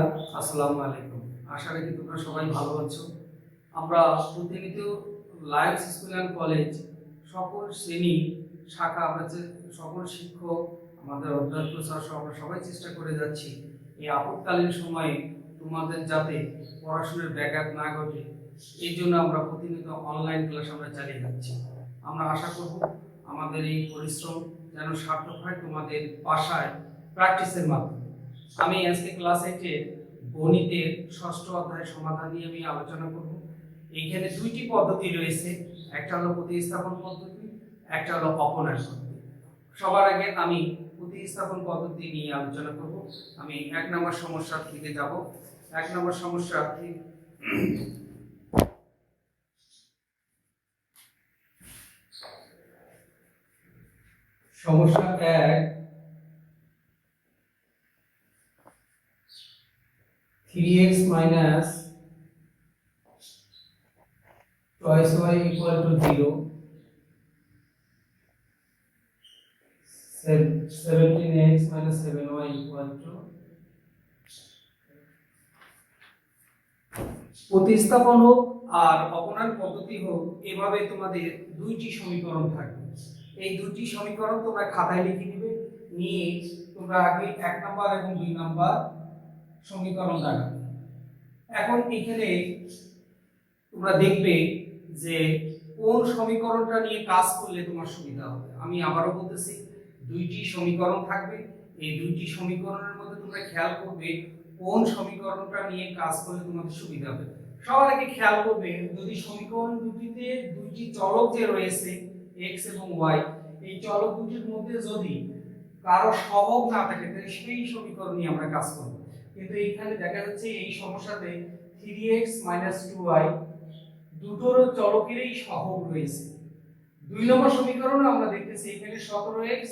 শিক্ষার্থীরা আসসালামু আলাইকুম। আশা রাখি তোমরা সবাই ভালো আছো। আমরা প্রতিনিয়ত লায়ন্স স্কুল অ্যান্ড কলেজ সকল শ্রেণী শাখা আমরা যে সকল শিক্ষক আমাদের অধ্যক্ষ স্যার আমরা সবাই চেষ্টা করে যাচ্ছি এই আপদকালীন সময়ে তোমাদের যাতে পড়াশোনার ব্যাঘাত না ঘটে এই জন্য আমরা প্রতিনিয়ত অনলাইন ক্লাস আমরা চালিয়ে যাচ্ছি। আমরা আশা করব আমাদের এই পরিশ্রম যেন সার্থক হয় তোমাদের বাসায় প্র্যাকটিসের মাধ্যমে। আমি আজকে ক্লাস 8 এর গণিতের ষষ্ঠ অধ্যায়ের সমাধান নিয়ে আমি আলোচনা করব। এইখানে দুইটি পদ্ধতি রয়েছে, একটা হলো প্রতিস্থাপন পদ্ধতি, একটা হলো অপনয়ন পদ্ধতি। সবার আগে আমি প্রতিস্থাপন পদ্ধতি নিয়ে আলোচনা করব। আমি 1 নম্বর সমস্যার দিকে যাব। 1 নম্বর সমস্যা সমস্যা 1 3x minus twice y equal to 0, 17x minus 7y equal to। প্রতিস্থাপন হোক আর অপনয়ন পদ্ধতি হোক, এভাবে তোমাদের দুইটি সমীকরণ থাকবে। এই দুইটি সমীকরণ তোমরা খাতায় লিখে নিবে, নিয়ে তোমরা আগে 1 নাম্বার এবং 2 নাম্বার সমীকরণ দেখাবে। এখন এখানে তোমরা দেখবে যে কোন সমীকরণটা নিয়ে কাজ করলে তোমার সুবিধা হবে। আমি আবারও বলতেছি, দুইটি সমীকরণ থাকবে। এই দুইটি সমীকরণের মধ্যে তোমরা খেয়াল করবে কোন সমীকরণটা নিয়ে কাজ করলে তোমাদের সুবিধা হবে। সবার আগে খেয়াল করবে, যদি সমীকরণ দুটিতে দুইটি চলক যে রয়েছে x এবং y, এই চলক দুটির মধ্যে যদি কারো সহগ না থাকে তাহলে সেই সমীকরণ নিয়ে আমরা কাজ করব। কিন্তু এখানে দেখা যাচ্ছে এই সমস্যাতে 3x 2y দুটোর চলকেরই সহগ রয়েছে। 2 নম্বর সমীকরণে আমরা দেখতেছি এখানে 17x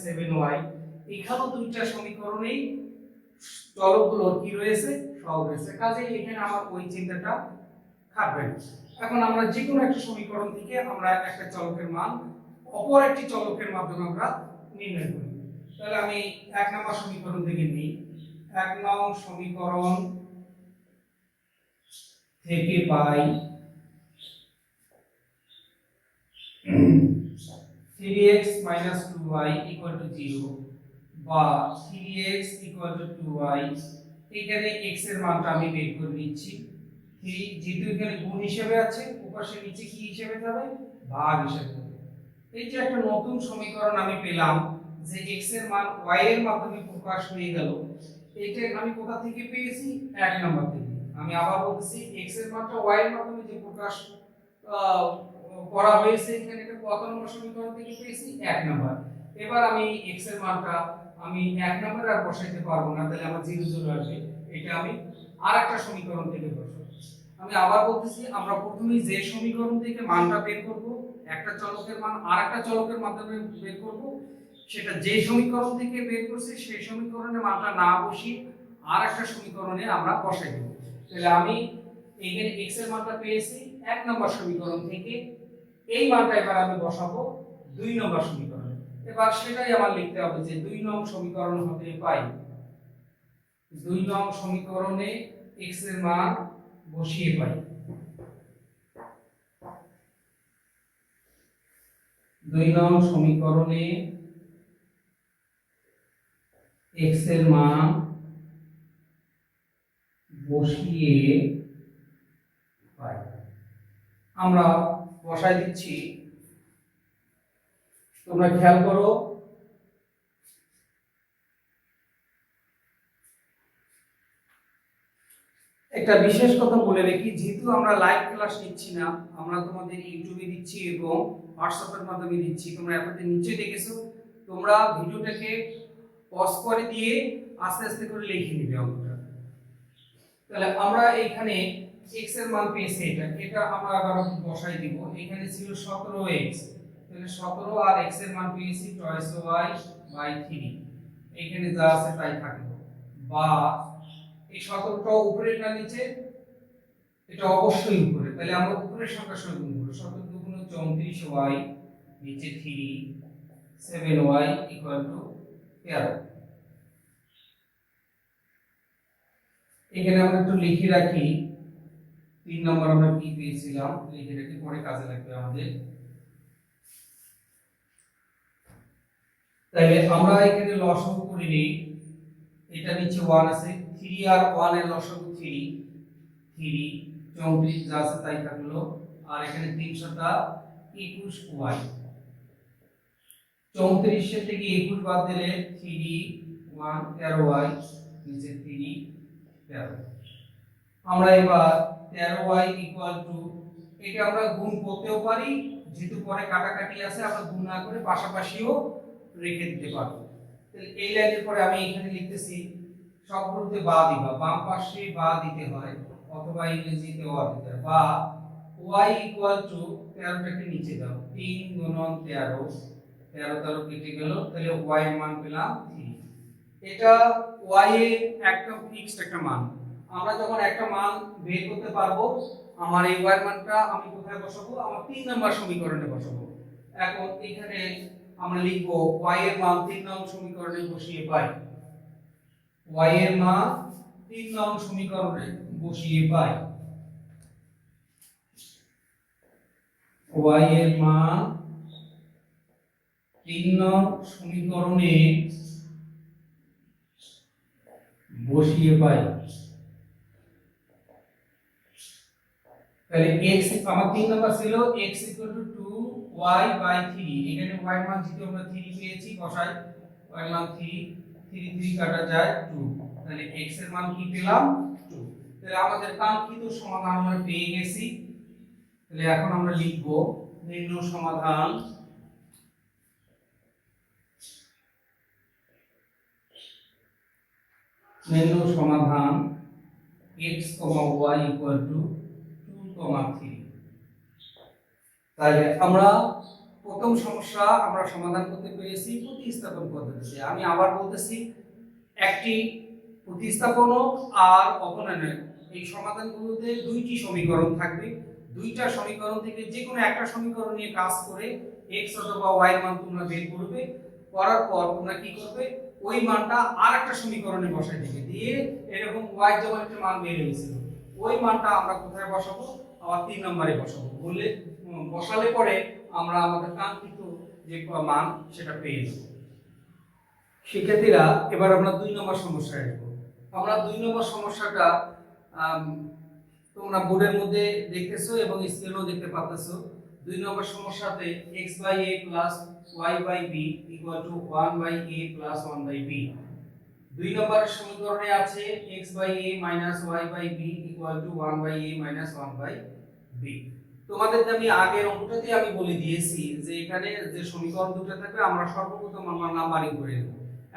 7y, এখানেও দুইটা সমীকরণেই চলকগুলোর কি রয়েছে, সহগ রয়েছে। কাজেই এখানে আমার ওই চিন্তাটা খাটবে না। এখন আমরা যে কোনো একটা সমীকরণ থেকে আমরা একটা চলকের মান অপর একটি চলকের মাধ্যমে আমরা নির্ণয় করি। তাহলে আমি 1 নম্বর সমীকরণ থেকে নিই। 1 নং সমীকরণ থেকে পাই 3x 2y 0 বা 3x 2y। এখানে x এর মানটা আমি বের করে নিচ্ছি। 3 যেহেতু এখানে গুণ হিসেবে আছে, ওপাশে নিচে কি হিসেবে যাবে, ভাগ হিসেবে যাবে। এই যে একটা নতুন সমীকরণ আমি পেলাম যে x এর মান y এর মাধ্যমে প্রকাশ হয়ে গেল। এটা আমি কোথা থেকে পেয়েছি, 1 নাম্বার থেকে। আমি আবার বলতেছি, x এর মানটা y এর মাধ্যমে যে প্রকাশ করা হয়েছে, এখানে এটা কত নম্বর সমীকরণ থেকে পেয়েছি, 1 নাম্বার। এবার আমি x এর মানটা আমি 1 নাম্বারে আর বসাইতে পারবো না, তাহলে আমার 0 0 আসবে। এটা আমি আরেকটা সমীকরণ থেকে বসাবো। আমি আবার বলতেছি, আমরা প্রথমেই যে সমীকরণ থেকে মানটা বের করব, একটা চলকের মান আরেকটা চলকের মাধ্যমে বের করব, সেটা যে সমীকরণ থেকে বের করছি সেই সমীকরণে মানটা না বসিয়ে আরেকটা সমীকরণে আমরা বসাই দেব। তাহলে আমি এখানে x এর মানটা পেয়েছি 1 নম্বর সমীকরণ থেকে, এই মানটা এবার আমি বসাবো 2 নম্বর সমীকরণে। এবার সেটাই আমার লিখতে হবে যে 2 নং সমীকরণ হতে পাই 2 নং সমীকরণে x এর মান বসিয়ে পাই 2 নং সমীকরণে x এর মান বসিয়ে পাই। আমরা বসাই দিচ্ছি, তোমরা খেয়াল করো একটা বিশেষ কথা বলে রাখি, যেহেতু আমরা লাইভ ক্লাস নিচ্ছি না, আমরা তোমাদের ইউটিউবে দিচ্ছি এবং হোয়াটসঅ্যাপের মাধ্যমে দিচ্ছি। তোমরা এতদিন নিচে দেখেছো, তোমরা ভিডিওটাকে পজ করে দিয়ে আস্তে আস্তে করে লিখে নিবে অঙ্কটা। তাহলে আমরা এখানে x এর মান পেয়েছি, এটা আমরা আবার বসাই দিব। এখানে ছিল 17x, তাহলে 17 আর x এর মান পেয়েছি 2y/3। এখানে যা আছে তাই থাকলো, বা এই 17টা উপরে না নিচে, এটা অবশ্যই উপরে, তাহলে আমরা উপরের সংখ্যার সঙ্গে গুণ করব। 17 দুগুণ 34y, নিচে 3, 7y = 13। এখানে আমরা একটু লিখে রাখি 3 নম্বর আমরা কি পেয়েছিলাম, লিখে রাখি, পরে কাজে লাগবে আমাদের। তাহলে আমরা এখানে লসাগু করে নিই, এটা নিচে 1 আছে, 3 আর 1 এর লসাগু 3, 34 যা আছে তাই থাকলো, আর এখানে 300টা 21 y, 34 থেকে 21 বাদ দিলে 3 1 13y, নিচে 3 13। আমরা এবার 13y এটা আমরা গুণ করতেও পারি, যেহেতু পরে কাটাকাটি আছে আমরা গুণ না করে পাশাপাশিও রেখে দিতে পারবো। তাহলে এই লাইনের পরে আমি এখানে লিখতেছি সবগুলোতে বা দিবা, বাম পাশে বা দিতে হয় অথবা ইংরেজিতে অ দিতে হয়, বা y 13টাকে নিচে দাও, 3 গুণন 13, 13 কেটে গেল, তাহলে y এর মান পেলাম 3। এটা y এর একটা ফিক্সড একটা মান, আমরা যখন একটা মান বের করতে পারবো আমার এই y এর মানটা আমি কোথায় বসাবো, আমার 3 নম্বর সমীকরণে বসাবো। এখন এখানে আমরা লিখব y এর মান 3 নং সমীকরণে বসিয়ে পাই, y এর মান 3 নং সমীকরণে বসিয়ে পাই, y এর মান 3 নং সমীকরণে বসিয়ে পাই। তাহলে x আমার 3 নাম্বার ছিল x 2 y 3, এখানে y এর মান যেহেতু আমরা 3 পেয়েছি বসাই, y এর মান 3, 3 কাটা যায় 2, তাহলে x এর মান কি পেলাম 2। তাহলে আমাদের কাঙ্ক্ষিত সমাধান আমরা পেয়ে গেছি। তাহলে এখন আমরা লিখব নির্ণয় সমাধান, নির্ণয় সমাধান x, y 2, 3। তাহলে আমরা প্রথম সমস্যা আমরা সমাধান করতে পেরেছি প্রতিস্থাপন পদ্ধতিতে। আমি আবার বলতেছি, একটি প্রতিস্থাপন আর অপনয়ন, এই সমাধানগুলোতে দুইটি সমীকরণ থাকবে, দুইটা সমীকরণ থেকে যে কোনো একটা সমীকরণ নিয়ে কাজ করে x অথবা y এর মান তোমরা বের করবে, করার পর তোমরা কি করবে, ওই মানটা আরেকটা সমীকরণে বসাই দিবে, দিয়ে এরকম y যেমন একটা মান বের হয়েছিল ওই মানটা আমরা কোথায় বসাবো, আবার 3 নম্বরে বসাবো, বসালে পরে আমরা আমাদের কাঙ্ক্ষিত যে মান সেটা পেয়ে যাব। শিক্ষার্থীরা এবার আমরা 2 নম্বর সমস্যায় আসব। আমরা 2 নম্বর সমস্যাটা তোমরা বোর্ডের মধ্যে দেখতেছো এবং স্ক্রিনেও দেখতে পাচ্ছো। 2 নম্বর সমস্যাতে x/a + y/b = 1/a + 1/b। 2 নম্বরের সমীকরণে আছে x/a - y/b = 1/a - 1/b। তোমাদেরকে আমি আগের অঙ্কটাতে আমি বলে দিয়েছি যে এখানে যে সমীকরণ দুটো থাকবে আমরা সর্বপ্রথম আমরা নাম্বারিং করে নেব,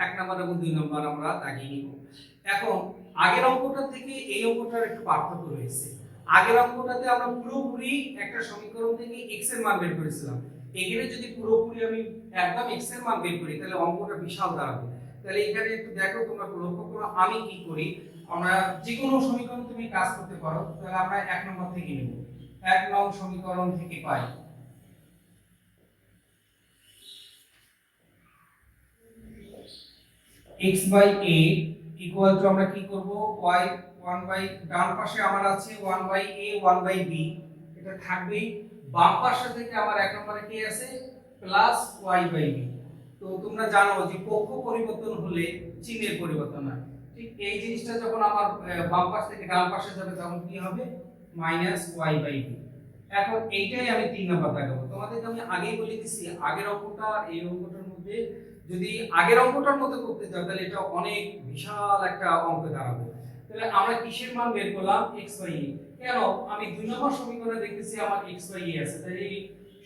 1 নাম্বার এবং 2 নাম্বার আমরা দাগিয়ে নিব। এখন আগের অঙ্কটা থেকে এই অঙ্কটার একটু পার্থক্য রয়েছে। আগের অঙ্কটাতে আমরা পুরোপুরি একটা সমীকরণ থেকে x এর মান বের করেছিলাম, এখানে যদি পুরোপুরি আমি একদম x এর মান বের করি তাহলে অঙ্কটা বিশাল দাঁড়াবে। তাহলে এখানে একটু দেখো, তোমরা লক্ষ্য করো আমি কি করি, আমরা যে কোনো সমীকরণ তুমি কাজ করতে পারো, তাহলে আমরা 1 নম্বর থেকে নেব, 1 নং সমীকরণ থেকে পাই x/a = আমরা কি করব, y 1 ডান পাশে আমার আছে 1/a 1/b, এটা থাকবেই। বাম পাশে থেকে আমার 1 নম্বরে কি আছে প্লাস y/b। তো তোমরা জানো যে পক্ষ পরিবর্তন হলে চিহ্নের পরিবর্তন হয়, ঠিক এই জিনিসটা যখন আমার বাম পাশ থেকে ডান পাশে যাবে তখন কি হবে -y/b। এখন এইটাই আমি 3 নাম্বার দেখাবো। তোমাদেরকে আমি আগেই বলে দিছি আগের অঙ্কটা এই অঙ্কটার মধ্যে যদি আগের অঙ্কটার মতো করতে যাও তাহলে এটা অনেক বিশাল একটা অঙ্ক দাঁড়াবে। তাহলে আমরা কিসের মান বের করলাম x/a, কেন আমি 2 নম্বর সমীকরণে দেখতেছি আমার x/a আছে, তাহলে এই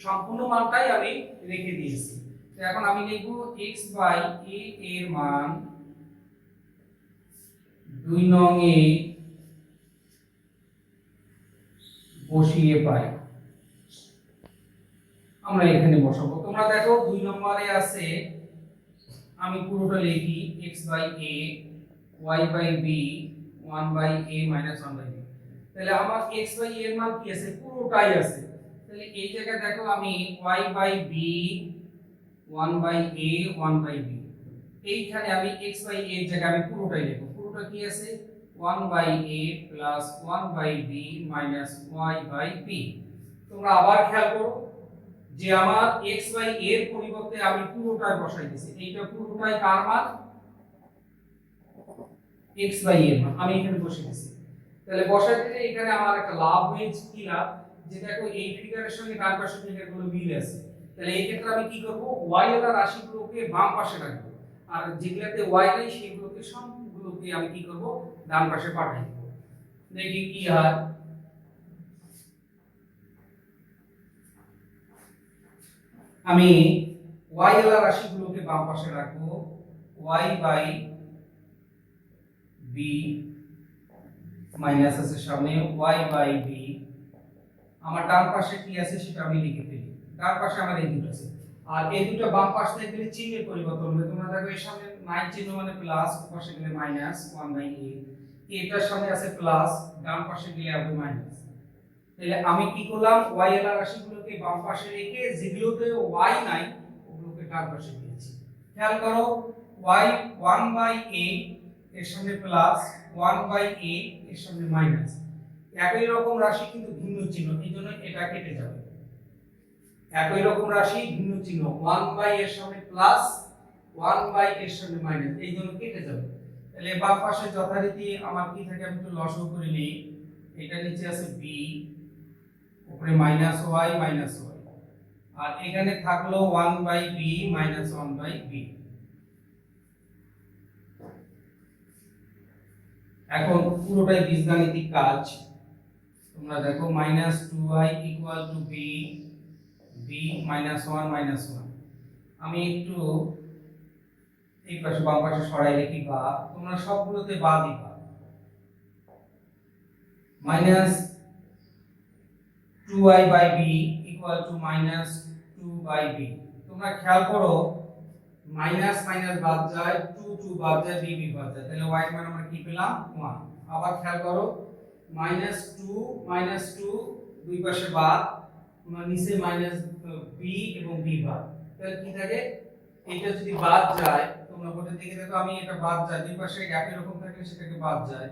সম্পূর্ণ মানটাই আমি রেখে দিয়েছি। তো এখন আমি লিখব x/a এর মান 2 নং এ বসিয়ে পাই, আমরা এখানে বসাবো। তোমরা দেখো 2 নম্বরে আছে, আমি পুরোটা লিখি x/a y/b 1/a - 1/b। তাহলে আমার x/a এর মান কি আছে, পুরোটাই আছে। তাহলে এই জায়গায় দেখো আমি y/b 1/a 1/b, এইখানে আমি x/a এর জায়গায় আমি পুরোটাই লিখব, পুরোটা কি আছে 1/a plus 1/b minus y/b। তোমরা আবার খেয়াল করো যে আমার x/a এর পরিবর্তে আমি পুরোটাই বসাই দিয়েছি। এইটা পুরোটাই কার মান? x/a এর মান আমি এখানে বসিয়ে দিয়েছি। তাহলে বসাই দিলে এখানে আমার একটা লাভ হয়েছে। কি লাভ? যে দেখো এই ফিগারের সঙ্গে ডান পাশের ফিগারগুলো মিল আছে। তাহলে এই ক্ষেত্রে আমি কি করব? y এর রাশিগুলোকে বাম পাশে রাখবো, আর যেগুলোতে y নাই সেগুলোকে সবগুলোকে আমি কি করব? ডান পাশে পাঠিয়ে দেব। দেখি কি হয়। আমি y এর রাশিগুলোকে বাম পাশে রাখবো, y/b মাইনাস আছে সামনে y/b। আমার ডান পাশে কি আছে সেটা আমি লিখে ফেলি। ডান পাশে আমার এই দুটো আছে, আর এই দুটো বাম পাশ থেকে গেলে চিহ্নের পরিবর্তন হবে। তোমরা দেখো এর সামনে মাইনাস চিহ্ন মানে প্লাস, পাশে গেলে মাইনাস 1/a। এটার সামনে আছে প্লাস, ডান পাশে গেলে হবে মাইনাস। তাহলে আমি কি করলাম? y এর রাশিগুলোকে বাম পাশে রেখে যেগুলোতে y নাই ওগুলোকে ডান পাশে দিয়েছি। খেয়াল করো, y 1/a এর সামনে প্লাস, 1/a এর সামনে মাইনাস। একই রকম রাশি কিন্তু ভিন্ন চিহ্ন, এইজন্য এটা কেটে যাবে। একই রকম রাশি ভিন্ন চিহ্ন, 1/a এর সামনে প্লাস, 1/a এর সামনে মাইনাস, এইজন্য কেটে যাবে। তাহলে বাম পাশে যথারীতি আমার কি থাকে? আমি একটু লসাগু করে নিই। এটা নিচে আছে b, উপরে মাইনাস y মাইনাস y, আর এখানে থাকলো 1/b মাইনাস 1/b। এখন পুরোটাই বীজগাণিতিক কাজ। তোমরা দেখো minus 2y equal to b, b minus 1 minus 1। আমি একটু এই পাশে বাম পাশে সরাই লিখি বা, তোমরা সবগুলোতে বা দিবা। Minus 2y/b equal to minus 2/b। তোমরা খেয়াল করো, মাইনাস মাইনাস বাদ যায়, 2 বাদ যায়, b বাদ যায়, তাহলে y এর মান আমরা কি পেলাম? 1। আবার খেয়াল করো, -2 দুই পাশে বাদ, নিচে মাইনাস b এবং b বাদ, তাহলে কি থাকে? এটা যদি বাদ যায়, তোমরা বোর্ডে দেখে দেখো, আমি এটা বাদ যায়, দুই পাশে একই রকম থাকলে সেটাকে বাদ যায়,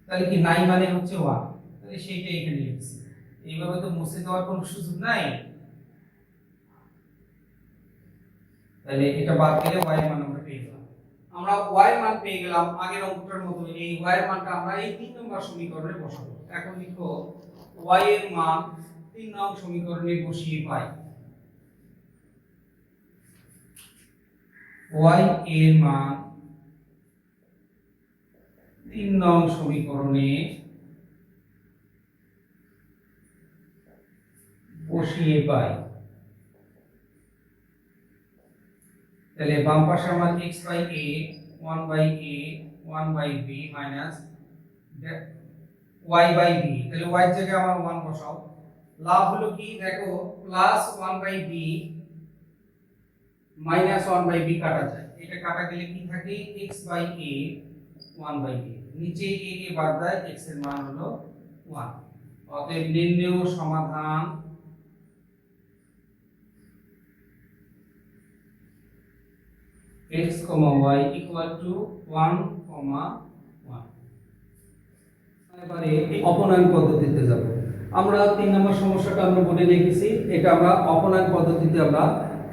তাহলে কি নাই মানে হচ্ছে 1। তাহলে সেইটাই এখানে লিখছি। এইভাবে তো মুছে দেওয়ার কোনো সুযোগ নাই। তাহলে এটা বাদ দিলে y এর মান আমরা পেয়ে গেলাম। আমরা y এর মান পেয়ে গেলাম। আগের অঙ্কটার মতো এই y এর মানটা আমরা এই 3 নম্বর সমীকরণে বসাবো। এখন লিখো y এর মান 3 নং সমীকরণে বসিয়ে পাই। y এর মান 3 নং সমীকরণে বসিয়ে পাই। তাহলে বাম পাশে আমার x/a 1/a 1/b minus y/b, তাহলে y এর জায়গায় আমার 1 বসাও। লাভ হলো কি? দেখো প্লাস 1/b মাইনাস 1/b কাটা যায়, এটা কাটা গেলে কি থাকে? x/a 1/a, নিচে a কে বাদ দেয়, x এর মান হলো 1। অতএব নির্ণেয় সমাধান x, y equal to 1, 1। এবারে অপনয়ন পদ্ধতিতে যাব। আমরা 3 নম্বর সমস্যাটা আমরা বোর্ডে লিখেছি, এটা আমরা অপনয়ন পদ্ধতিতে আমরা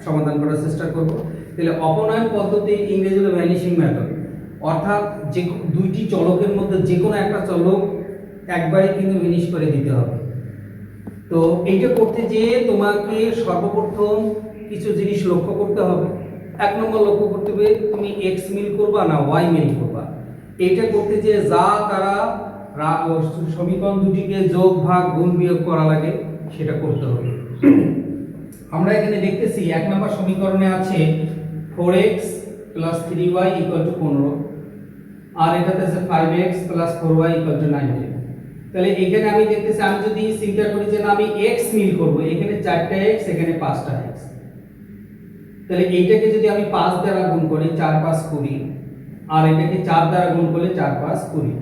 সমাধান করার চেষ্টা করব। তাহলে অপনয়ন পদ্ধতি ইংরেজি হলো ভ্যানিশিং মেথড, অর্থাৎ যে দুইটি চলকের মধ্যে যে কোনো একটা চলক একবারে কিন্তু ভ্যানিশ করে দিতে হবে। তো এইটা করতে যেয়ে তোমাকে সর্বপ্রথম কিছু জিনিস লক্ষ্য করতে হবে। 1 নম্বর লক্ষ্য করতে হবে, তুমি x মিল করবা না y মিল করবা। এইটা করতে যে যা তারা সমীকরণ দুটিকে যোগ ভাগ গুণ বিয়োগ করা লাগে সেটা করতে হবে। আমরা এখানে দেখতেছি 1 নম্বর সমীকরণে আছে 4x 3y 15, আর এটাতে আছে 5x 4y 19। তাহলে এখানে আমি দেখতেছি, আমি যদি চিন্তা করি যে না আমি x মিল করব, এখানে 4টা x এখানে 5টা x, তাহলে এইটাকে যদি আমি 5 দ্বারা গুণ করি 4 5 20, আর এটাকে 4 দ্বারা গুণ করলে 4 5 20,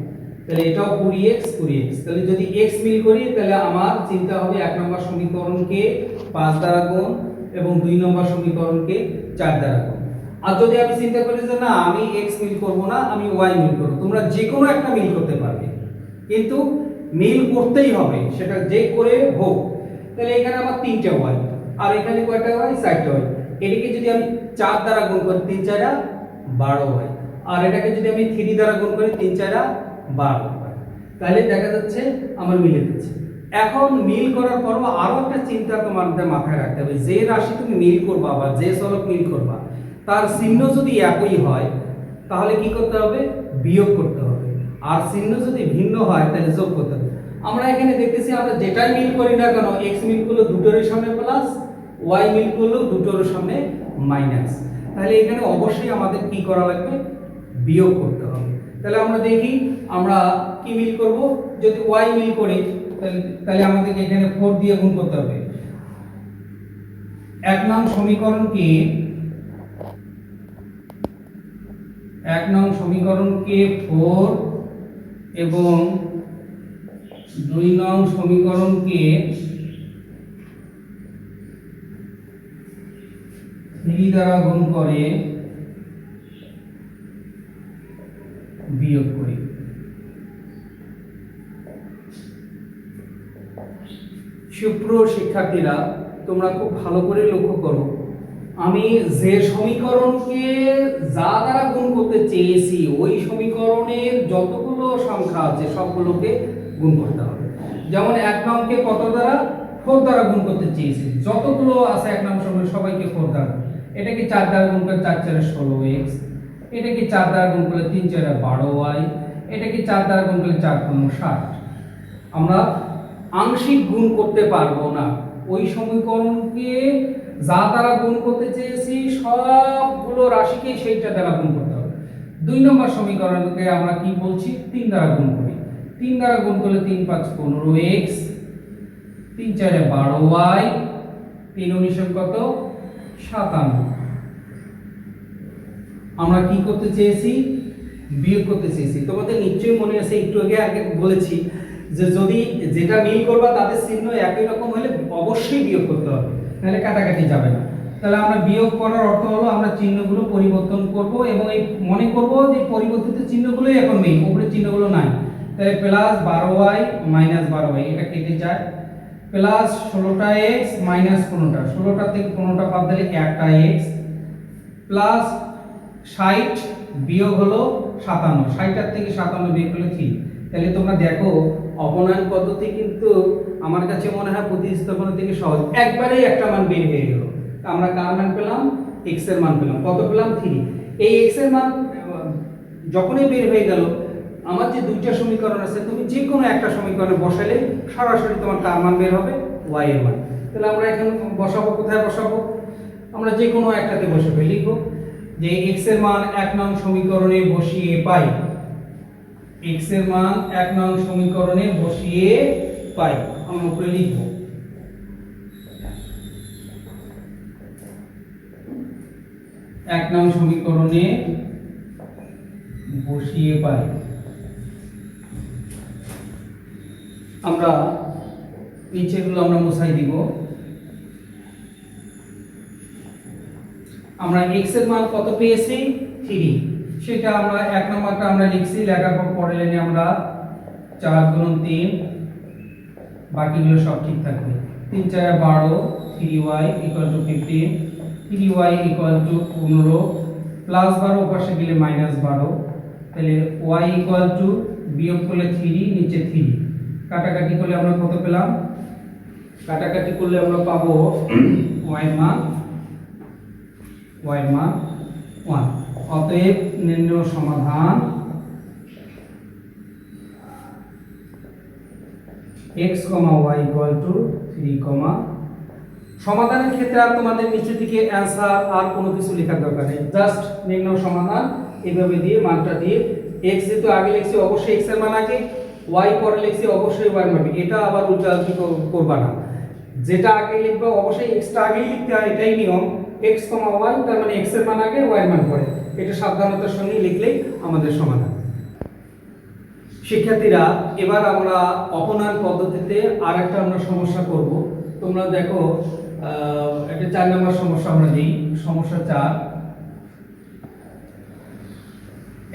তাহলে এটাও 20x 20x। তাহলে যদি x মিল করি তাহলে আমার চিন্তা হবে 1 নম্বর সমীকরণকে 5 দ্বারা গুণ এবং 2 নম্বর সমীকরণকে 4 দ্বারা গুণ। আর যদি আমি চিন্তা করি যে না আমি x মিল করব না, আমি y মিল করব, তোমরা যে কোনো একটা মিল করতে পারবে, কিন্তু মিল করতেই হবে, সেটা যে করে হোক। তাহলে এখানে আমার 3টে y, আর এখানে কয়টা y? 4টে y। এটাকে যদি আমি 4 দ্বারা গুণ করি 3 4 12 y, আর এটাকে যদি আমি 3 দ্বারা গুণ করি 3 4 12 y, তাহলে দেখা যাচ্ছে আমার মিলে যাচ্ছে। এখন মিল করার পর আরো একটা চিন্তা তোমাদের মাথায় রাখতে হবে, যে রাশি তুমি মিল করবা বা যে চলক মিল করবা তার চিহ্ন যদি একই হয় তাহলে কি করতে হবে? বিয়োগ করতে হবে। আর চিহ্ন যদি ভিন্ন হয় তাহলে যোগ করতে হবে। আমরা এখানে দেখতেছি আমরা যেটাই মিল করি না কেন, x মিল করলে দুটোর সামনে প্লাস, y মিল করলে দুটোর সামনে মাইনাস, তাহলে এখানে অবশ্যই আমাদের কি করা লাগবে? বিয়োগ করতে হবে। তাহলে আমরা দেখি আমরা কি মিল করব। যদি y মিল করি তাহলে আমাদেরকে এখানে 4 দিয়ে গুণ করতে হবে। 1 নং সমীকরণকে 4 এবং 2 নং সমীকরণকে 3 দ্বারা গুণ করে বিয়োগ করি। সুপ্রিয় শিক্ষার্থীরা, তোমরা খুব ভালো করে লক্ষ্য করো, আমি যে সমীকরণকে যা দ্বারা গুণ করতে চেয়েছি ওই সমীকরণের যতগুলো সংখ্যা আছে সবগুলোকে গুণ করতে হবে। যেমন 1 নংকে কত দ্বারা? 4 দ্বারা গুণ করতে চেয়েছি, যতগুলো আছে 1 নং সমীকরণ সবাইকে 4 দ্বারা। এটাকে 4 দ্বারা গুণ করলে 4 4 16x, এটাকে 4 দ্বারা গুণ করলে 3 4 12y, এটাকে 4 দ্বারা গুণ করলে 4 15 60। আমরা আংশিক গুণ করতে পারবো না, ওই সমীকরণকে যা দ্বারা গুণ করতে চেয়েছি সবগুলো রাশিকে সেইটা দ্বারা গুণ করতে হবে। 2 নম্বর সমীকরণকে আমরা কি বলছি? 3 দ্বারা গুণ করি। 3 দ্বারা গুণ করলে 3 5 15x, 3 4 12y, 3 19 কত? 57। আমরা কি করতে চেয়েছি? বিয়োগ করতে চেয়েছি। তোমাদের নিশ্চয়ই মনে আছে, একটু আগে বলেছি যে যদি যেটা মিল করবা তাদের চিহ্ন একই রকম হলে অবশ্যই বিয়োগ করতে হবে, নাহলে কাটাকাটি যাবে না। তাহলে আমরা বিয়োগ করার অর্থ হলো আমরা চিহ্নগুলো পরিবর্তন করব এবং এই মনে করব যে পরিবর্তিত চিহ্নগুলোই এখন মেইন, উপরের চিহ্নগুলো নাই। তাহলে প্লাস 12y মাইনাস 12y, এটা কেটে যায়। প্লাস 16টা x মাইনাস 15টা, 16টা থেকে 15টা বাদ দিলে একটা x, প্লাস 60 বিয়োগ হলো 57, 60টার থেকে 57 বিয়োগ করলে 3। তাহলে তোমরা দেখো অপনয়ন পদ্ধতি কিন্তু আমার কাছে মনে হয় প্রতিস্থাপন থেকে সহজ, একবারেই একটা মান বের হয়ে গেল। আমরা কার মান পেলাম? x এর মান পেলাম। কত পেলাম? 3। এই x এর মান যখনই বের হয়ে গেল, আমার যে দুইটা সমীকরণ আছে তুমি যে কোনো একটা সমীকরণে বসালে সরাসরি তোমার কার মান বের হবে? y এর মান। তাহলে আমরা এখানে বসাবো, কোথায় বসাবো? আমরা যে কোনো একটাতে বসাবো। লিখব যে x এর মান 1 নং সমীকরণে বসিয়ে পাই, x এর মান 1 নং সমীকরণে বসিয়ে পাই। আমরা উপরে লিখব 1 নং সমীকরণে বসিয়ে পাই। আমরা নিচেগুলো আমরা মুছাই দিব। আমরা x এর মান কত পেয়েছি? 3। সেটা আমরা 1 নম্বরটা আমরা লিখছি, লেখার পর পরের লাইনে আমরা 4 গুণ 3, বাকিগুলো সব ঠিক থাকবে। 3 4 12, 3y = 15, 3y = 15, প্লাস 12 ওপাশে গেলে মাইনাস 12, তাহলে y = বিয়োগ করলে 3, নিচে 3, কাটাকাটি করলে আমরা কত পেলাম? কাটাকাটি করলে আমরা পাবো y এর মান 1। অতএব নির্ণয় সমাধান x, y = 3, সমাধানের ক্ষেত্রে আর তোমাদের নিচে দিকে অ্যানসার আর কোনো কিছু লেখার দরকার নেই, জাস্ট নির্ণয় সমাধান এইভাবে দিয়ে মানটা দিয়ে x যেহেতু আগে লিখছি অবশ্যই x এর মান আগে, y পরে লিখছি অবশ্যই y এর মান, এটা আবার উল্টাপাল্টা করবা না, যেটা আগে লিখবে অবশ্যই x টা আগেই লিখতে হয়, এটাই নিয়ম। x, y তার মানে x এর মান আগে y এর মান পরে, এটা সাবধানতার সঙ্গে লিখলেই আমাদের সমাধান। শিক্ষার্থীরা, এবার আমরা অপনয়ন পদ্ধতিতে আরেকটা আমরা সমস্যা করব। তোমরা দেখো এটা 4 নম্বর সমস্যা আমরা দিই, সমস্যা 4।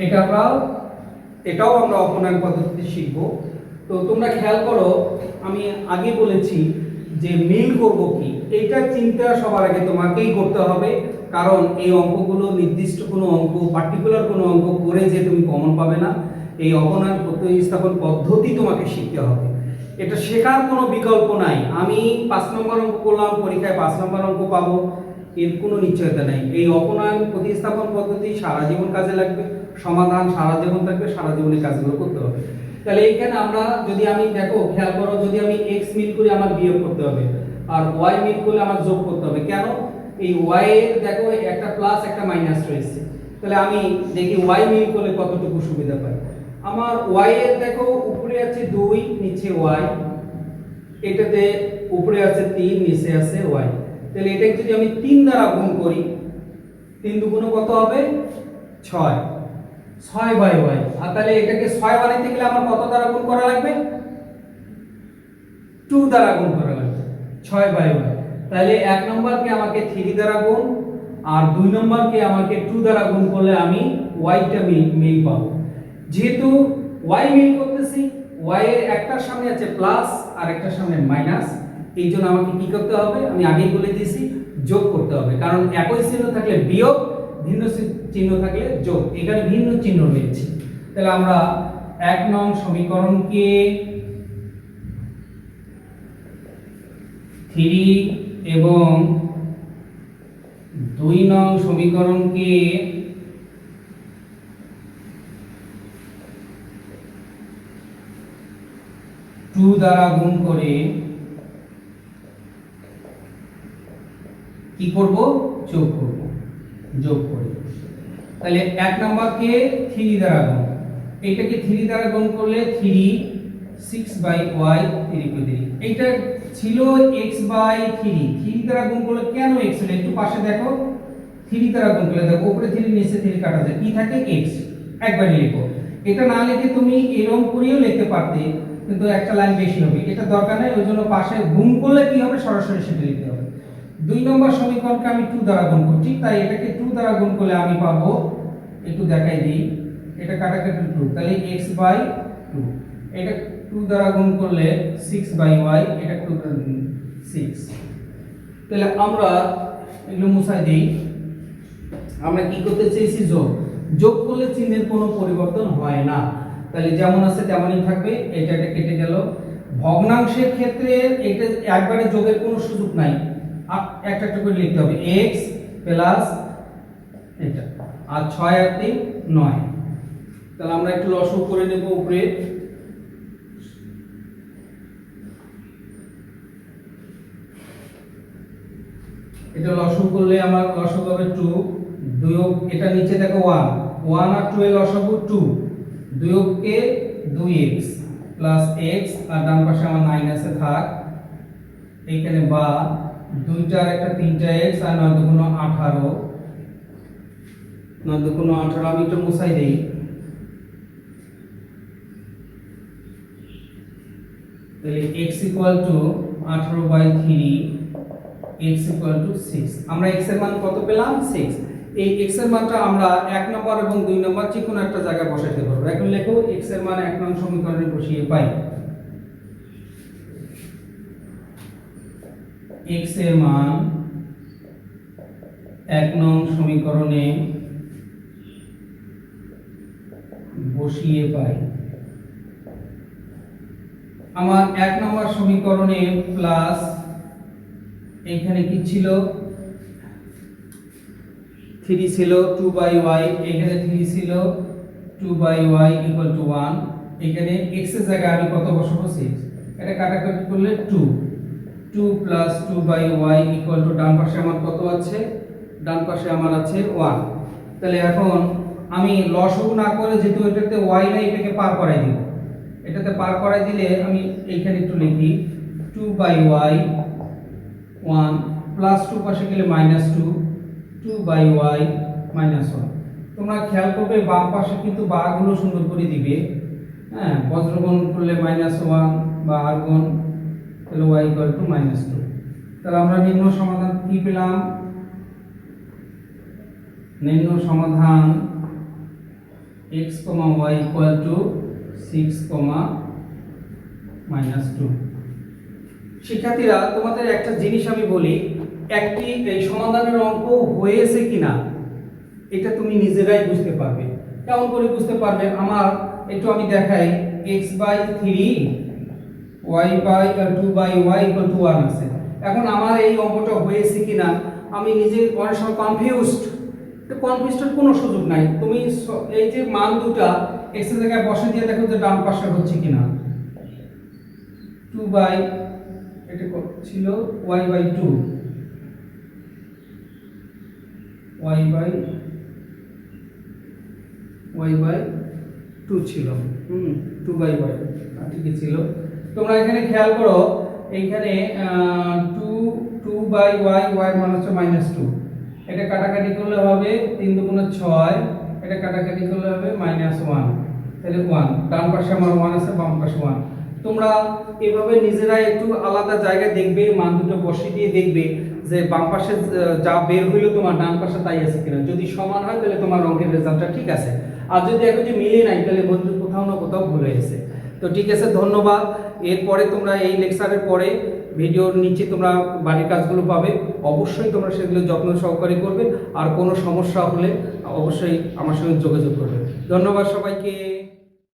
এটাও আমরা অপনয়ন পদ্ধতিতে শিখব। তো তোমরা খেয়াল করো, আমি আগে বলেছি যে মিল করব কি, এটা চিন্তা সবার আগে তোমাকেই করতে হবে, কারণ এই অঙ্কগুলো নির্দিষ্ট কোনো অঙ্ক, পার্টিকুলার কোনো অঙ্ক করে যে তুমি কমন পাবে না। এই অপনয়ন প্রতিস্থাপন পদ্ধতি তোমাকে শিখতে হবে, এটা শেখার কোনো বিকল্প নাই। আমি 5 নম্বর অঙ্ক করলাম, পরীক্ষায় 5 নম্বর অঙ্ক পাবো, এর কোনো নিশ্চয়তা নেই। এই অপনয়ন প্রতিস্থাপন পদ্ধতি সারা জীবন কাজে লাগবে, সমাধান সারা জীবন থাকবে, সারা জীবনে কাজগুলো করতে হবে। তাহলে এখানে আমরা যদি আমি দেখো খেয়াল করো, যদি আমি x মিল করি আমার বিয়োগ করতে হবে, আর y মিল করলে আমার যোগ করতে হবে। কেন? এই y এর দেখো একটা প্লাস একটা মাইনাস রয়েছে, তাহলে আমি দেখি y মিল করলে কতটুকু সুবিধা পাই। আমার y এর দেখো উপরে আছে 2, নিচে y, এটাতে উপরে আছে 3, নিচে আছে y। তাহলে এটাকে যদি আমি 3 দ্বারা গুণ করি, 3 দুগুণ কত হবে? 6, 6/y। আর তাহলে এটাকে 6 বানাইতে গেলে আমার কত দ্বারা গুণ করা লাগবে? 2 দ্বারা গুণ করা লাগবে, 6/y। তাহলে 1 নম্বরকে আমাকে 3 দ্বারা গুণ, আর 2 নম্বরকে আমাকে 2 দ্বারা গুণ করলে আমি y-টা মিল পাবো। যেহেতু y মিল করতেছি, y এর একটার সামনে আছে প্লাস আর একটার সামনে মাইনাস, এই জন্য আমাকে কি করতে হবে? আমি আগেই বলে দিয়েছি, যোগ করতে হবে। কারণ একই চিহ্ন থাকলে বিয়োগ, ভিন্ন চিহ্ন থাকলে যোগ, এখানে ভিন্ন চিহ্ন রয়েছে। তাহলে আমরা 1 নং সমীকরণকে 3 এবং 2 নং সমীকরণকে 2 দ্বারা গুণ করে কি করব? যোগ করব, যোগ করে। তাহলে 1 নম্বরকে 3 দ্বারা গুণ, এইটাকে 3 দ্বারা গুণ করলে 3, 6/y, 3 এইটা ছিল x/3, 3 দ্বারা গুণ করলে কেন x হলো? একটু পাশে দেখো, 3 দ্বারা গুণ করলে দেখো উপরে 3 নিচে 3 কাটা যায়, কি থাকে? x। একবারই লিখো, এটা না লিখে তুমি এরকম করেও লিখতে পারতে, কিন্তু একটা লাইন বেশি হবে, এটা দরকার নেই। ওই জন্য পাশে গুণ করলে কি হবে? সরাসরি সেটা লিখতে হবে। 2 নম্বর সমীকরণকে আমি 2 দ্বারা গুণ করছি, তাই এটাকে 2 দ্বারা গুণ করলে আমি পাবো, একটু দেখাই দিই, এটা কাটাকাটি 2, তাহলে x/2। এটা 2 দ্বারা গুণ করলে 6/y, এটা 2 দ্বারা গুণ 6। তাহলে আমরা এগুলো মুছাই দেই। আমরা কি করতে চাইছি? যোগ। যোগ করলে চিহ্নের কোনো পরিবর্তন হয় না, তাহলে যেমন আছে তেমনই থাকবে। এটা কেটে গেল। ভগ্নাংশের ক্ষেত্রে এটা একবারে যোগের কোনো সুযোগ নাই, একটা একটা করে লিখতে হবে, x প্লাস এটা, আর 6 আর 3 9। তাহলে আমরা একটু লসগু করে নেব উপরে। এটা লসগু করলে আমার লসগু হবে 2, দুইয়োগ এটা নিচে দেখো 1, 1 আর 2 এর লসগু 2, দুইয়োগকে 2x প্লাস x, আর ডান পাশে আমার 9 আছে থাক, এইখানে বা 2টার একটা 3টা x, আর 9 দুগুণ 18, 9 দুগুণ 18। আমি একটু মুছাই দেই। তাহলে x = 18/3, x = 6। আমরা x এর মান কত পেলাম? 6। এই x এর মানটা আমরা 1 নম্বর এবং 2 নম্বর যে কোনো একটা জায়গায় বসাইতে পারবো। এখন লেখো x এর মান 1 নং সমীকরণে বসিয়ে পাই। x এর মান 1 নং সমীকরণে বসিয়ে পাই। আমার 1 নম্বর সমীকরণে প্লাস এখানে কি ছিল? 3 ছিল 2/y, এখানে 3 ছিল 2/y = 1। এখানে x এর জায়গায় আমি কত বসাবো? 6। এটা কাটাকাটি করলে 2 + 2/y = ডান পাশে আমার কত আছে? ডান পাশে আমার আছে 1। তাহলে এখন আমি লসগু না করে, যেহেতু এটাতে y নাই, এটাকে পার করাই দিব। এটাতে পার করাই দিলে আমি এইখানে একটু লিখি 2/y 1 প্লাস 2 পাশে গেলে -2, 2/y -1। তোমরা খেয়াল করবে বাম পাশে কিন্তু বারগুলো সুন্দর করে দিবে। হ্যাঁ, বজ্রগুণ করলে -1 বা r গুণ, তাহলে y = -2। তাহলে আমরা নিম্ন সমাধান কি পেলাম? নিম্ন সমাধান x, y ইকুয়াল টু 6, -2। শিক্ষার্থীরা, তোমাদের একটা জিনিস আমি বলি, একটি এই সমাধানের অঙ্ক হয়েছে কিনা এটা তুমি নিজেরাই বুঝতে পারবে। কেমন করে বুঝতে পারবে? আমার একটু আমি দেখাই। x/3 y/2/y = 1 আছে। এখন আমার এই অঙ্কটা হয়েছে কিনা আমি নিজে অনেক সময় কনফিউজড। তো কনফিউজড কোনো সুযোগ নাই। তুমি এই যে মান দুটা x এর জায়গায় বসে দিয়ে দেখো যে ডান পাশে হচ্ছে কিনা। 2 বাই এটা ছিল y/2 y/2 ছিল 2/y ঠিকই ছিল। তোমরা এখানে খেয়াল করো, এইখানে 2/y, y এর মান হচ্ছে -2। এটা কাটাকাটি করলে হবে 3 × 6, এটা কাটাকাটি করলে হবে -1, তাহলে 1। ডান পাশে আমার 1 আছে, বাম পাশে 1। তোমরা এভাবে নিজেরাই একটু আলাদা জায়গায় দেখবে, মান দুটো বসিয়ে দিয়ে দেখবে যে বাম পাশে যা বের হইলো তোমার ডান পাশে তাই আছে কিনা। যদি সমান হয় তাহলে তোমার অঙ্কের রেজাল্টটা ঠিক আছে, আর যদি দেখো যে মিলে নাই তাহলে বন্ধু কোথাও না কোথাও ভুল হয়েছে। তো ঠিক আছে, ধন্যবাদ। এরপরে তোমরা এই লেকচারের পরে ভিডিওর নিচে তোমরা বাড়ির কাজগুলো পাবে, অবশ্যই তোমরা সেগুলো যত্ন সহকারে করবে। আর কোনো সমস্যা হলে অবশ্যই আমার সঙ্গে যোগাযোগ করবে। ধন্যবাদ সবাইকে।